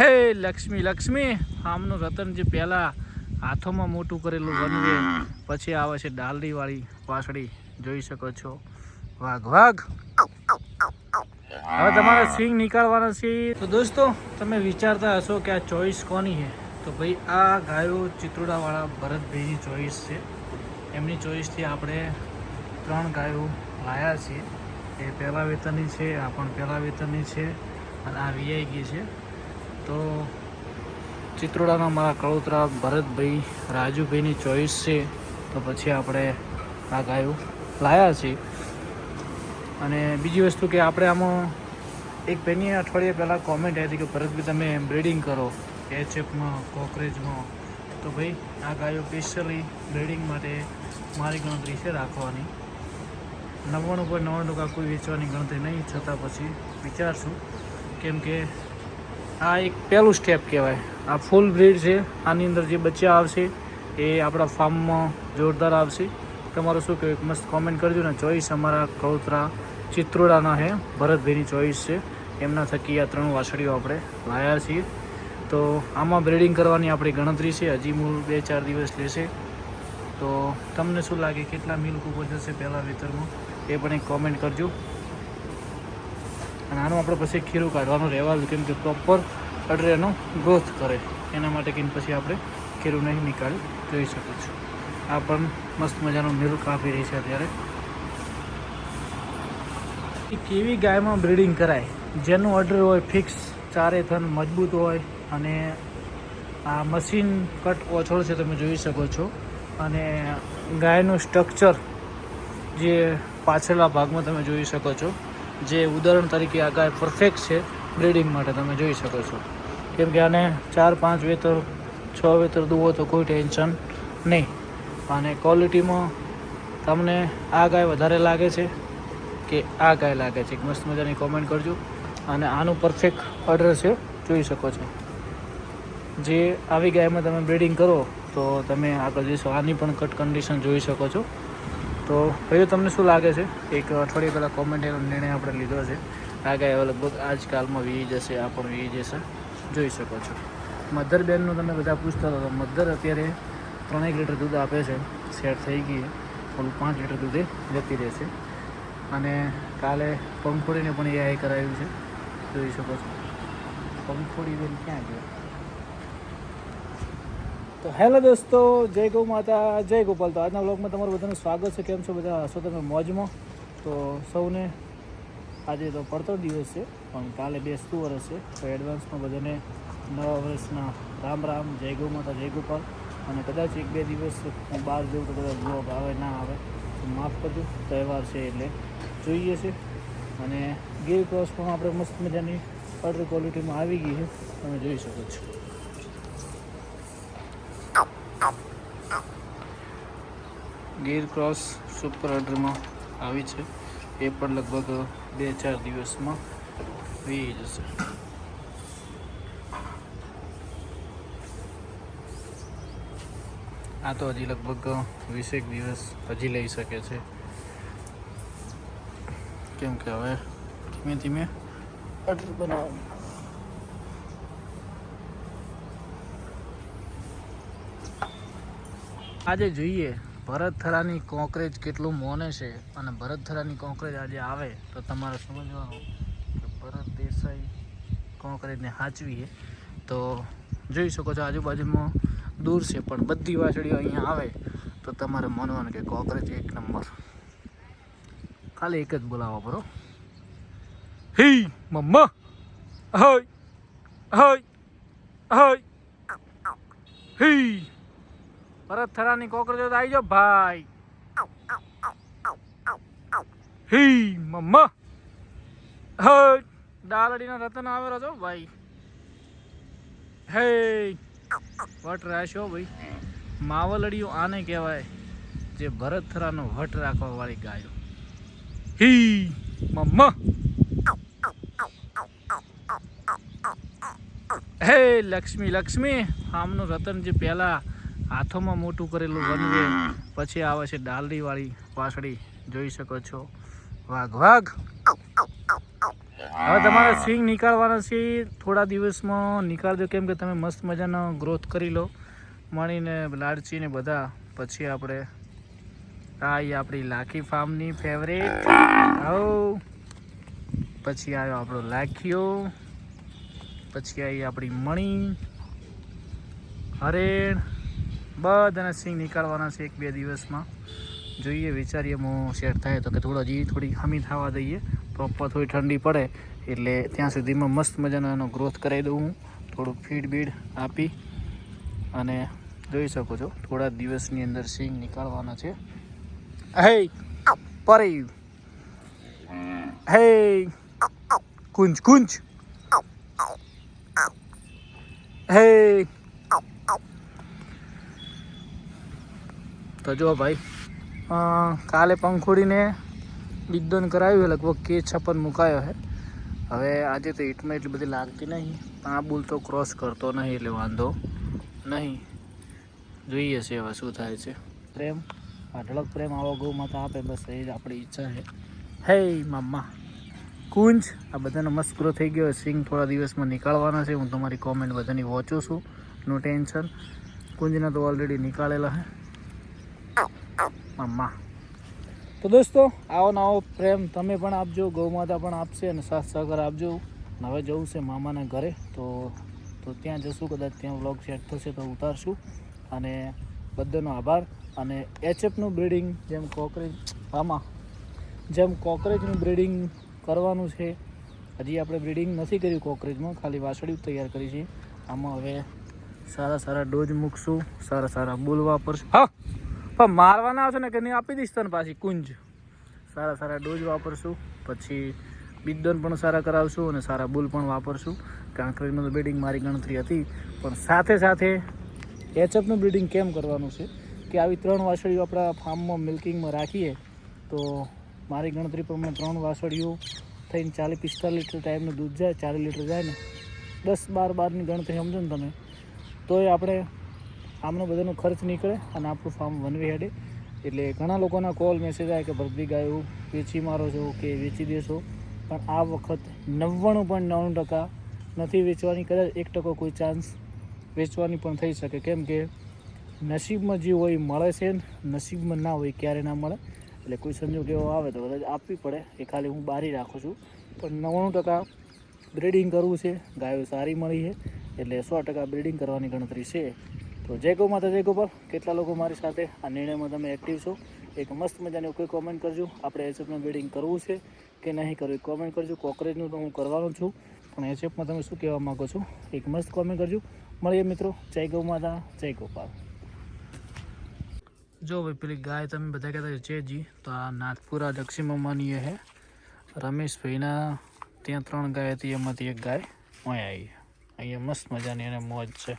હે લક્ષ્મી લક્ષ્મી આમનું રતન જે પહેલા હાથોમાં મોટું કરેલું વનવે પછી આવે છે ડાલડી વાળી વાસળી જોઈ શકો છો. વાઘ વાઘ હવે તમારે સિંગ નીકાળવાના છે. તો દોસ્તો તમે વિચારતા હશો કે આ ચોઈસ કોની છે, તો ભાઈ આ ગાયો ચિત્રોડાવાળા ભરતભાઈની ચોઈસ છે. એમની ચોઈસથી આપણે 3 ગાયો લાયા છીએ. એ પહેલા વેતનની છે, આ પણ પહેલા વેતનની છે અને આ વીઆઈ ગઈ છે. તો ચિત્રોડાના મારા કળોતરા ભરતભાઈ રાજુભાઈની ચોઈસ છે, તો પછી આપણે આ ગાયો લાયા છીએ. અને બીજી વસ્તુ કે આપણે આમાં એક ભાઈની અઠવાડિયા પહેલાં કોમેન્ટ આવી હતી કે ભરતભાઈ તમે બ્રીડિંગ કરો એચએફમાં કોકરેજમાં, તો ભાઈ આ ગાયો સ્પેશિયલી બ્રીડિંગ માટે મારી ગણતરી છે રાખવાની. 99.99% કોઈ વેચવાની ગણતરી નહીં, છતાં પછી વિચારશું. કેમ કે આ એક પહેલું સ્ટેપ કહેવાય. આ ફૂલ બ્રીડ છે. આની અંદર જે બચ્ચા આવશે એ આપણા ફાર્મમાં જોરદાર આવશે. તમારું શું કહેવું મસ્ત કોમેન્ટ કરજો ને. ચોઈસ અમારા કળોતરા ચિત્રોડાના છે, ભરતભાઈની ચોઈસ છે. એમના થકી આ 3 વાછડીઓ આપણે લાયા છીએ. તો આમાં બ્રીડિંગ કરવાની આપણી ગણતરી છે. હજી મૂળ 2-4 દિવસ લેશે. તો તમને શું લાગે કેટલા મિલ્ક ઉપર જશે પહેલાં વેતરમાં એ પણ એક કોમેન્ટ કરજો. અને આનું આપણે પછી ખીરું કાઢવાનું રહેવાનું, કેમ કે પ્રોપર અડરે એનો ગ્રોથ કરે એના માટે કંઈ પછી આપણે ખીરું નહીં નીકાળી જોઈ શકો છો. આ પણ મસ્ત મજાનું મિલ્ક આપી રહી છે અત્યારે. કેવી ગાયમાં બ્રીડિંગ કરાય જેનું ઓર્ડર હોય ફિક્સ, ચારે થન મજબૂત હોય અને આ મશીન કટ ઓછળ છે તમે જોઈ શકો છો. અને ગાયનું સ્ટ્રક્ચર જે પાછળના ભાગમાં તમે જોઈ શકો છો, જે ઉદાહરણ તરીકે આ ગાય પરફેક્ટ છે બ્રીડિંગ માટે તમે જોઈ શકો છો. કેમ કે આને 4-5 વેતર 6 વેતર દુવો તો કોઈ ટેન્શન નહીં. અને ક્વોલિટીમાં તમને આ ગાય વધારે લાગે છે કે આ ગાય લાગે છે, એક મસ્ત મજાની કોમેન્ટ કરજો. અને આનું પરફેક્ટ ઓર્ડર છે જોઈ શકો છો. જે આવી ગાયમાં તમે બ્રીડિંગ કરો તો તમે આગળ જઈશો. આની પણ કટ કન્ડિશન જોઈ શકો છો. તો ભાઈઓ તમને શું લાગે છે? એક અઠવાડિયા પહેલાં કોમેન્ટ એનો નિર્ણય આપણે લીધો છે. આ ગાય હવે લગભગ આજકાલમાં વીઈ જશે, આ પણ વીઈ જશે જોઈ શકો છો. મધર બેનનું તમે બધા પૂછતા હતા તો મધર અત્યારે 3 લીટર દૂધ આપે છે, સેટ થઈ ગઈ. ઓલું 5 લીટર દૂધે જતી રહેશે. અને કાલે પંખોડીને પણ એ કરાવ્યું છે જોઈ શકો છો. પંખોડી બેન ક્યાં ગયો? તો હેલો દોસ્તો, જય ગૌ માતા, જય ગોપાલ. તો આજના વ્લોગમાં તમારું બધાનું સ્વાગત છે. કેમ છો બધા? હશો તમે મોજમાં? તો સૌને આજે તો પડતો દિવસ છે, પણ કાલે બેસતું વર્ષ છે. તો એડવાન્સમાં બધાને નવા વર્ષના રામ રામ, જય ગૌ માતા, જય ગોપાલ. અને કદાચ 1-2 દિવસ હું બહાર જઉં તો કદાચ બ્લોગ આવે ના આવે તો માફ કરજો. તહેવાર છે એટલે જોઈએ છે. અને ગીર ક્રોસ પણ આપણે મસ્ત મજાની ઓર્ડર ક્વોલિટીમાં આવી ગઈ છે, તમે જોઈ શકો છો. ગીર ક્રોસ સુપર ઓર્ડરમાં આવી છે. એ પણ લગભગ 2-4 દિવસમાં વી જશે. આ તો હજી લગભગ 20 દિવસ હજી લઈ શકે છે, કેમ કે હવે ધીમે ધીમે ઓર્ડર બનાવવાનું. આજે જોઈએ ભરતથરાની કોકરેજ કેટલું મોને છે. અને ભરતથરાની કોકરેજ આજે આવે તો તમારે સમજવાનું કે ભરત દેસાઈ કોકરેજને સાચવી છે. તો જોઈ શકો છો આજુબાજુમાં દૂર છે, પણ બધી વાછડીઓ અહીંયા આવે તો તમારે માનવાનું કે કોકરેજ 1 નંબર. ખાલી એક જ બોલાવો બરો. હી મમ્મા હોય હોય હોય હી ભરતથરાની કોકરેજ આવી જાઓ ભાઈ. હી મમ્મા હોય ડાલડીના રતન આવેલો છો ભાઈ. હે વટ રાખ્યો ભાઈ. માવલડીઓ આને કહેવાય જે ભરતથરાનો વટ રાખવા વાળી ગાયો. હી મમ્મા હે લક્ષ્મી લક્ષ્મી આમનું રતન જે પહેલા હાથોમાં મોટું કરેલું વનવે પછી આવે છે ડાલડી વાળી વાછડી જોઈ શકો છો. વાઘ વાઘ હવે તમારે સિંગ નીકાળવાના છે, થોડા દિવસમાં નીકાળજો, કેમ કે તમે મસ્ત મજાનો ગ્રોથ કરી લો મણીને લાડચીને બધા. પછી આપણે આ આપણી લાખી ફાર્મની ફેવરેટ આવો, પછી આવ્યો આપણો લાખીઓ, પછી આવી આપણી મણી, હરેણ, બધાના સિંગ નીકાળવાના છે 1-2 દિવસમાં. જોઈએ વિચારીએ હું સેટ થાય તો કે થોડી હમી થવા દઈએ, પ્રોપર થોડી ઠંડી પડે એટલે ત્યાં સુધીમાં મસ્ત મજાનો એનો ગ્રોથ કરાવી દઉં હું, થોડુંક ફીડ બીડ આપી. અને જોઈ શકો છો થોડા દિવસની અંદર સિંગ નીકાળવાના છે. હે પરી, હે કુંજ કુંજ, હે. તો જો ભાઈ કાલે પંખોડીને બિદ્દોન કરાવ્યું, લગભગ K56 મુકાયો છે. હવે આજે તો હિટમાં એટલી બધી લાગતી નહીં, પણ આ બુલ તો ક્રોસ કરતો નહીં એટલે વાંધો નહીં. જોઈએ છે હવે શું થાય છે. પ્રેમ અઢળક પ્રેમ આવો ગૌ માતા આપે, બસ એ જ આપણી ઈચ્છા છે. હે મામા કુંજ, આ બધાનો મસ્ત ગ્રો થઈ ગયો. સિંગ થોડા દિવસમાં નીકાળવાના છે. હું તમારી કોમેન્ટ બધાની વાંચું છું, નો ટેન્શન. કુંજના તો ઓલરેડી નીકાળેલા છે મામા. તો દોસ્તો આવો નવો પ્રેમ તમે પણ આપજો, ગૌ માતા પણ આપશે અને સાથ સહકાર આપજો. હવે જવું છે મામાના ઘરે, તો ત્યાં જશું, કદાચ ત્યાં વ્લોગ સેટ થશે તો ઉતારશું. અને બધાનો આભાર. અને એચએફનું બ્રીડિંગ જેમ કોકરેજનું બ્રીડિંગ કરવાનું છે. હજી આપણે બ્રીડિંગ નથી કર્યું કોકરેજમાં, ખાલી વાસળી તૈયાર કરી છે. આમાં હવે સારા ડોઝ મૂકશું, સારા બુલ વાપરશું. હા પણ મારવાના આવશે ને કે નહીં આપી દઈશ તને પાછી કુંજ. સારા ડોઝ વાપરશું, પછી બિદ્દોન પણ સારા કરાવશું અને સારા બુલ પણ વાપરશું. કાંકરેજનું તો બ્રીડિંગ મારી ગણતરી હતી, પણ સાથે એચએફનું બ્રીડિંગ કેમ કરવાનું છે કે આવી 3 વાસળીઓ આપણા ફાર્મમાં મિલ્કિંગમાં રાખીએ તો મારી ગણતરી પ્રમાણે 3 વાસળીઓ થઈને 40-45 લીટર ટાઈમનું દૂધ જાય, 40 લીટર જાય ને 10-12 ગણતરી સમજો ને તમે, તોય આપણે આમનો બધાનો ખર્ચ નીકળે અને આપણું ફાર્મ વનવે હેડે. એટલે ઘણા લોકોના કોલ મેસેજ આવે કે ભરતભાઈ ગાયું વેચી મારો છો કે વેચી દેશો, પણ આ વખત 99.99% નથી વેચવાની. કદાચ 1% કોઈ ચાન્સ વેચવાની પણ થઈ શકે, કેમ કે નસીબમાં જે હોય મળે છે, નસીબમાં ના હોય ક્યારે ના મળે. એટલે કોઈ સંજોગ એવો આવે તો કદાચ આપવી પડે, એ ખાલી હું બારી રાખું છું. પણ 99% બ્રીડિંગ કરવું છે. ગાયો સારી મળી છે એટલે 100% બ્રીડિંગ કરવાની ગણતરી છે. તો જય ગૌ માતા, જય ગોપાલ. કેટલા લોકો મારી સાથે આ નિર્ણયમાં તમે એક્ટિવ છો, એક મસ્ત મજાની કોઈ કોમેન્ટ કરજો. આપણે એચએફનું બ્રીડિંગ કરવું છે કે નહીં કરવું એક કોમેન્ટ કરજો. કોકરેજનું તો હું કરવાનું છું, પણ એચએફમાં તમે શું કહેવા માગો છો એક મસ્ત કોમેન્ટ કરજો. મળીએ મિત્રો. જય ગૌ માતા, જય ગોપાલ. જો ભાઈ પેલી ગાય તમે બધા કહેતા છે જી, તો આ નાથપુરા દક્ષિણ મમાની છે. રમેશભાઈના ત્યાં 3 ગાય હતી, એમાંથી એક ગાય અહીંયા મસ્ત મજાની એને મોજ છે.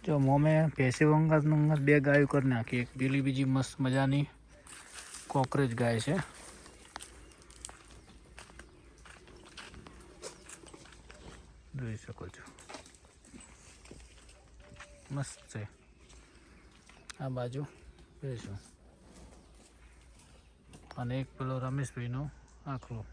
જો મોમે ભેંસી વંગાત 2 ગાયો કરી નાખી. એક બીજી મસ્ત મજાની કોકરેજ ગાય છે. જોઈ શકો છો મસ્ત છે. આ બાજુ બેસો અને એક પેલો રમેશભાઈનો આખલો.